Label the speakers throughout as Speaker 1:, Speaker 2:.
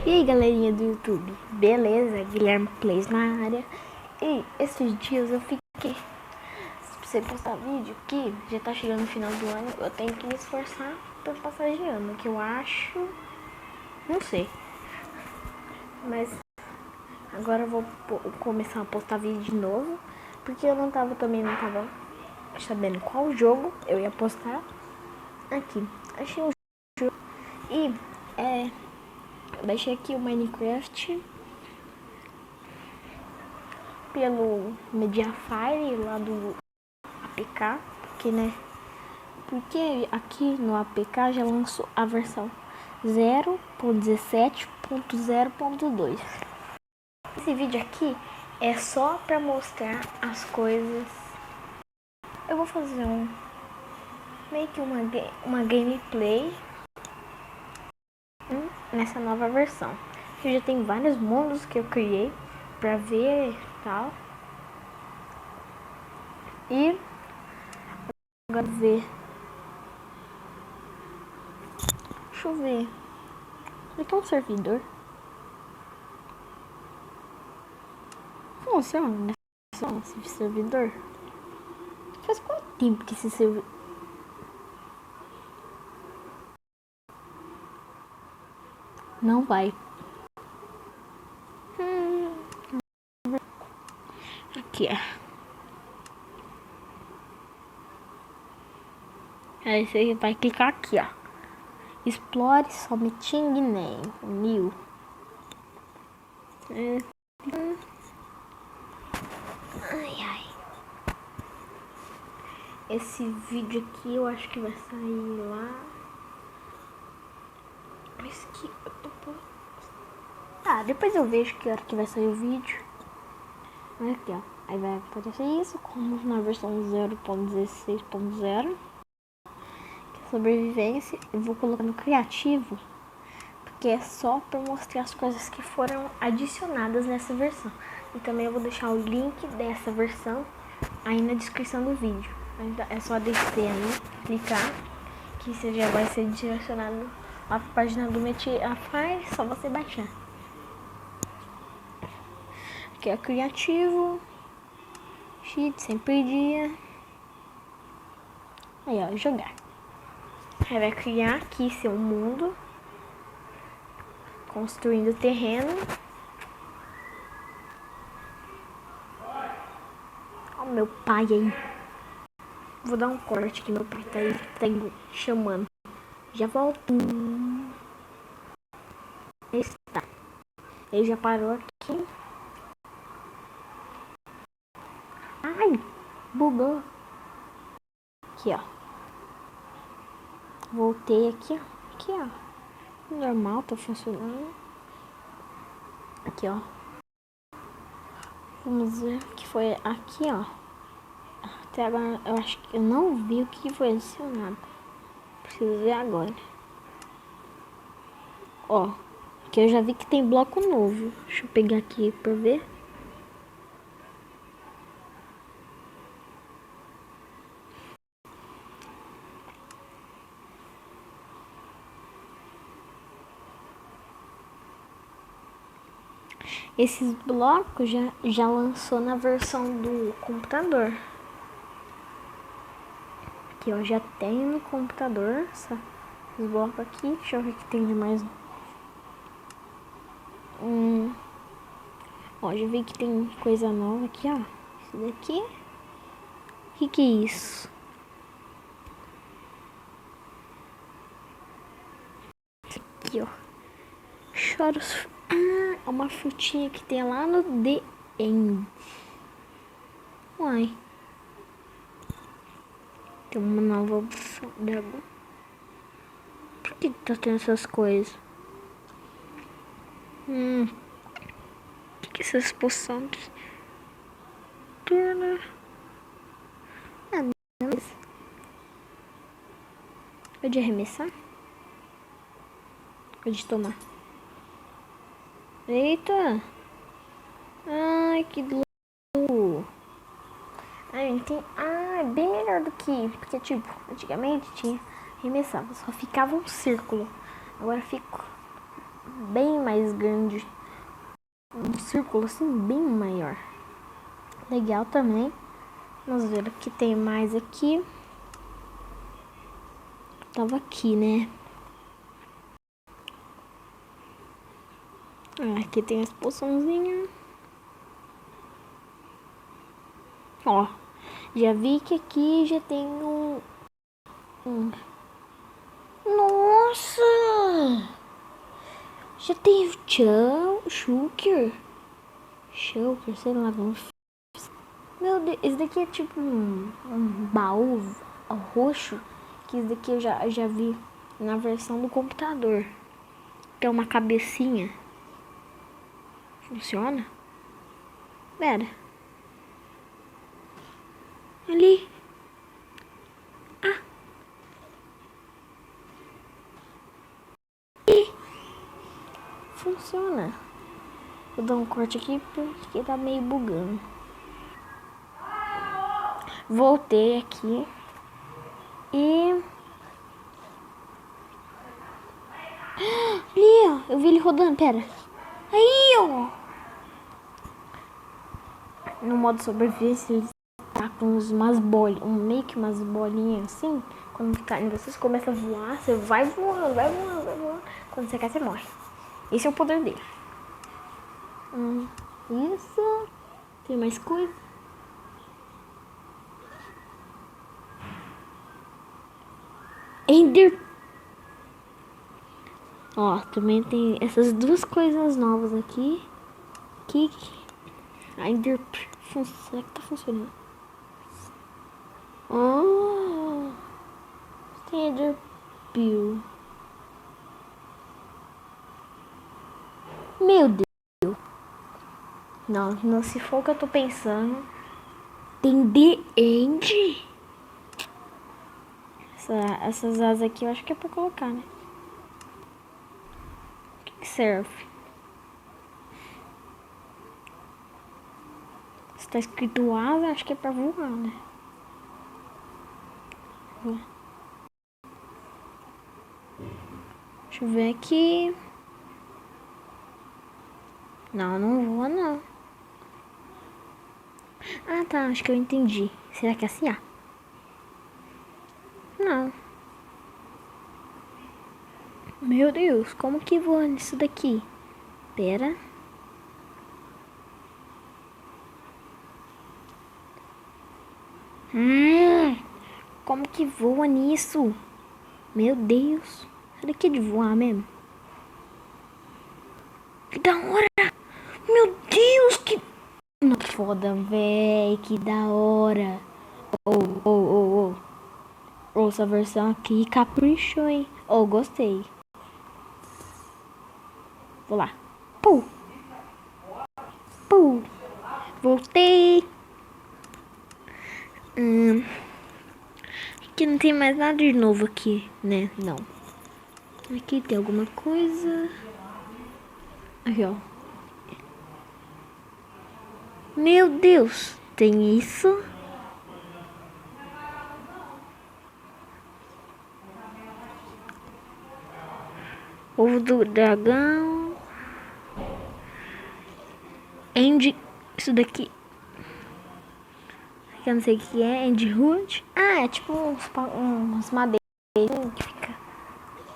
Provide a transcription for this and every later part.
Speaker 1: E aí, galerinha do YouTube, beleza? Guilherme Plays na área. E esses dias eu fiquei sem postar vídeo, que já tá chegando no final do ano. Eu tenho que me esforçar pra passar de ano, que eu acho, não sei. Mas agora eu vou começar a postar vídeo de novo, porque eu não tava sabendo qual jogo eu ia postar. Aqui, achei um jogo e baixei aqui o Minecraft pelo Mediafire lá do APK, porque aqui no APK já lançou a versão 0.17.0.2. Esse vídeo aqui é só pra mostrar as coisas. Eu vou fazer meio que uma gameplay nessa nova versão. Eu já tenho vários mundos que eu criei pra ver e tal. E agora ver. Deixa eu ver. Aqui é um servidor. Funciona esse servidor? Faz quanto tempo que esse servidor... Não vai. Aqui, ó. Aí você vai clicar aqui, ó. Explore Submitting Name. New. Ai. Esse vídeo aqui eu acho que vai sair lá. Mas que... depois eu vejo que hora que vai sair o vídeo. Aqui, ó. Aí vai aparecer isso, como na versão 0.16.0. Que é sobrevivência. Eu vou colocar no criativo, porque é só para mostrar as coisas que foram adicionadas nessa versão. E também eu vou deixar o link dessa versão aí na descrição do vídeo. É só descendo, clicar, que você já vai ser direcionado à página do Mediafire, só você baixar. Aqui é criativo, cheat, sempre dia. Aí, ó, jogar. Aí vai criar aqui seu mundo, construindo terreno. Ó, meu pai aí. Vou dar um corte que meu pai tá chamando. Já volto. Está. Ele já parou aqui. Ai, bugou. Aqui, ó. Voltei aqui, ó. Aqui, ó. Normal, tá funcionando. Aqui, ó. Vamos ver o que foi aqui, ó. Até agora eu acho que eu não vi o que foi adicionado. Preciso ver agora. Ó, que eu já vi que tem bloco novo. Deixa eu pegar aqui pra ver. Esses blocos já lançou na versão do computador. Aqui, ó, já tem no computador esses blocos aqui. Deixa eu ver o que tem de mais. Ó, já vi que tem coisa nova aqui, ó. Isso daqui. O que é isso? Aqui, ó. Choros. Ah, uma frutinha que tem lá no The End. Uai. Tem uma nova opção d'água. Por que tá tendo essas coisas? O que essas poções? Turna. Beleza. É de arremessar? Ou de tomar? Eita! Ai, que louco! É bem melhor do que... Porque, tipo, antigamente tinha arremessava, só ficava um círculo. Agora fica bem mais grande. Um círculo assim, bem maior. Legal também. Vamos ver o que tem mais aqui. Tava aqui, né? Aqui tem as poçãozinhas. Ó, já vi que aqui já tem um... Nossa! Já tem o Shulker, sei lá como. Meu Deus, esse daqui é tipo um baú roxo. Que esse daqui eu já vi na versão do computador. Tem uma cabecinha. Funciona? Pera. Ali. Ah. E funciona. Vou dar um corte aqui porque tá meio bugando. Voltei aqui. E... ali, ó. Eu vi ele rodando, pera. Aí, ó. No modo sobrevivência, ele tá com umas bolinhas, meio que umas bolinhas assim. Quando caem, vocês começam a voar, você vai voando, vai voando, vai voando. Quando você cai, você morre. Esse é o poder dele. Isso. Tem mais coisa? Ender. Ó, também tem essas duas coisas novas aqui. Ender. Será que tá funcionando? Oh, tem Ender Pill. Meu Deus. Não, se for o que eu tô pensando. Tem The End? Essas asas aqui eu acho que é pra colocar, né? O que serve? Se tá escrito asa, acho que é pra voar, né? Deixa eu ver aqui. Não voa não. Ah, tá, acho que eu entendi. Será que é assim, ah? Não. Meu Deus, como que voa nisso daqui? Pera. Como que voa nisso? Meu Deus. Será que é de voar mesmo? Que da hora! Meu Deus, que... foda, véi, que da hora. Essa versão aqui caprichou, hein? Gostei. Vou lá. Pum. Voltei. Aqui não tem mais nada de novo aqui, né? Não. Aqui tem alguma coisa. Aqui, ó. Meu Deus. Tem isso. Ovo do dragão. Isso daqui. Eu não sei o que é. Wood. Ah, é tipo uns madeiras que fica.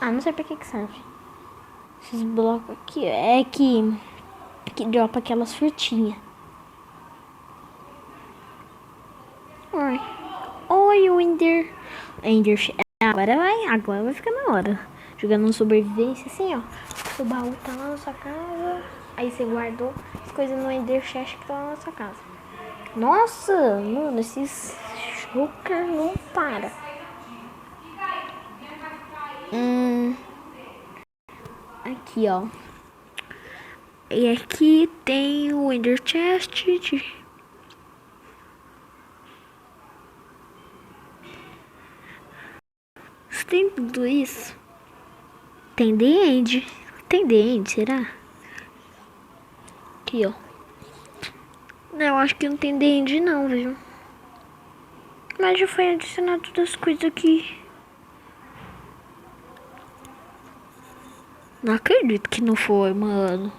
Speaker 1: Ah, não sei pra que serve. Esses blocos aqui é que dropa aquelas frutinhas. Oi, o Ender. Agora vai ficar na hora. Jogando no sobrevivência assim, ó. O baú tá lá na sua casa. Aí você guardou as coisas no Ender Chest que tá lá na sua casa. Nossa, mano, esses Shulker não para. Aqui, ó. E aqui tem o Ender Chest. Tem tudo isso. Tem The End. Tem The End, será? Aqui, ó. Não, eu acho que não tem The End não, viu? Mas já foi adicionado todas as coisas aqui. Não acredito que não foi, mano.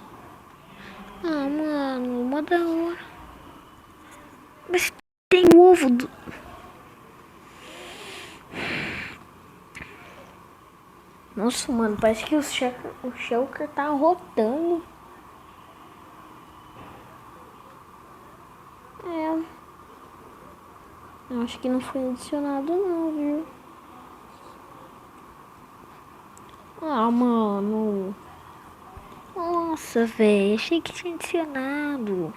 Speaker 1: Ah, mano, uma da hora. Mas tem o ovo do... Nossa, mano, parece que o Shulker tá rotando. É. Eu acho que não foi adicionado não, viu? Ah, mano. Nossa, velho. Achei que tinha adicionado.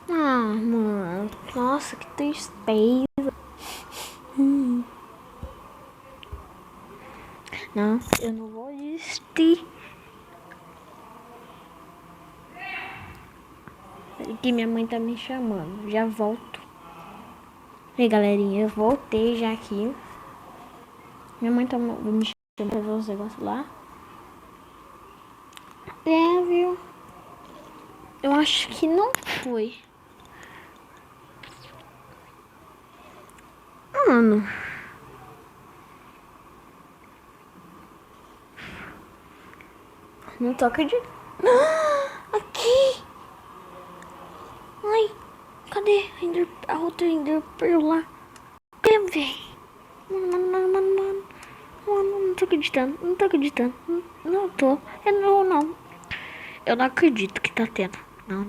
Speaker 1: Ah, mano. Nossa, que tristeza. Não, eu não vou desistir. Que minha mãe tá me chamando. Já volto. E aí, galerinha, eu voltei já aqui. Minha mãe tá me chamando pra ver os negócios lá. É, viu? Eu acho que não foi. Mano. Não tô acreditando. Aqui! Ai, cadê a outra Enderpearl lá? Cadê, véi? Mano. Não tô acreditando. Não tô acreditando. Não tô. Não. Eu não acredito que tá tendo. Não.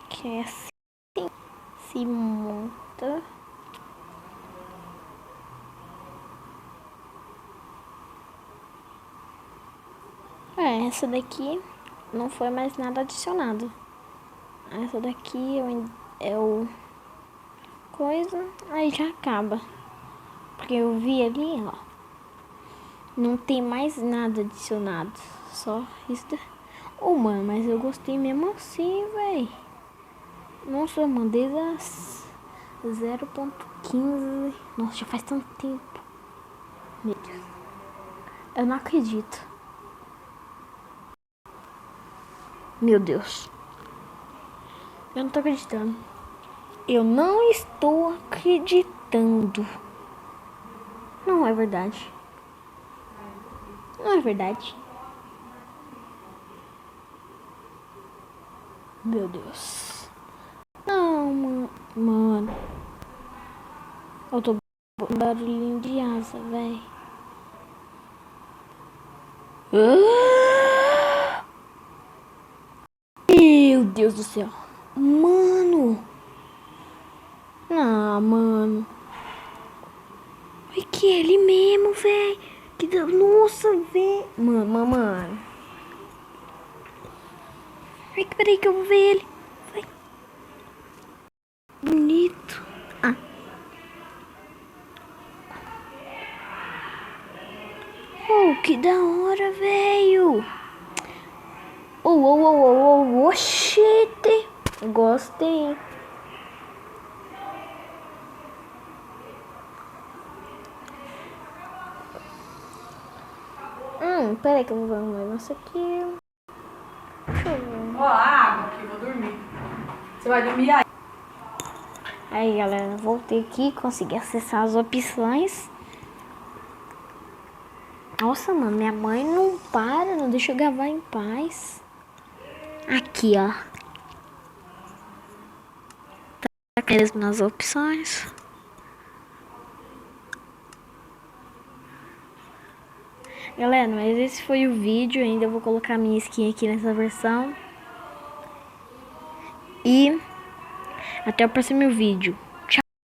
Speaker 1: Que é assim. Se monta. Essa daqui não foi mais nada adicionado. Essa daqui é o coisa, aí já acaba. Porque eu vi ali, ó. Não tem mais nada adicionado. Só isso. Oh, mano, mas eu gostei mesmo assim, véi. Nossa, eu mandei das 0.15. Nossa, já faz tanto tempo. Meu Deus. Eu não acredito. Meu Deus. Eu não tô acreditando. Eu não estou acreditando. Não é verdade. Não é verdade. Meu Deus. Não, mano. Eu tô barulhinho de asa, velho. Meu Deus do céu. Mano. Não, mano. Olha que é ele mesmo, velho. Que da... Nossa, velho. Mano. Ai, peraí que eu vou ver ele. Vai. Bonito. Ah. Oh, que da hora, velho. Oxente. Gostei. Peraí que eu vou ver um negócio aqui. Deixa eu ver.
Speaker 2: Ó, a água aqui, vou dormir. Você vai dormir aí?
Speaker 1: Aí, galera, voltei aqui, consegui acessar as opções. Nossa, mano, minha mãe não para, não deixa eu gravar em paz. Aqui, ó. Tá mesmo nas opções. Galera, mas esse foi o vídeo. Ainda vou colocar minha skin aqui nessa versão. E até o próximo vídeo.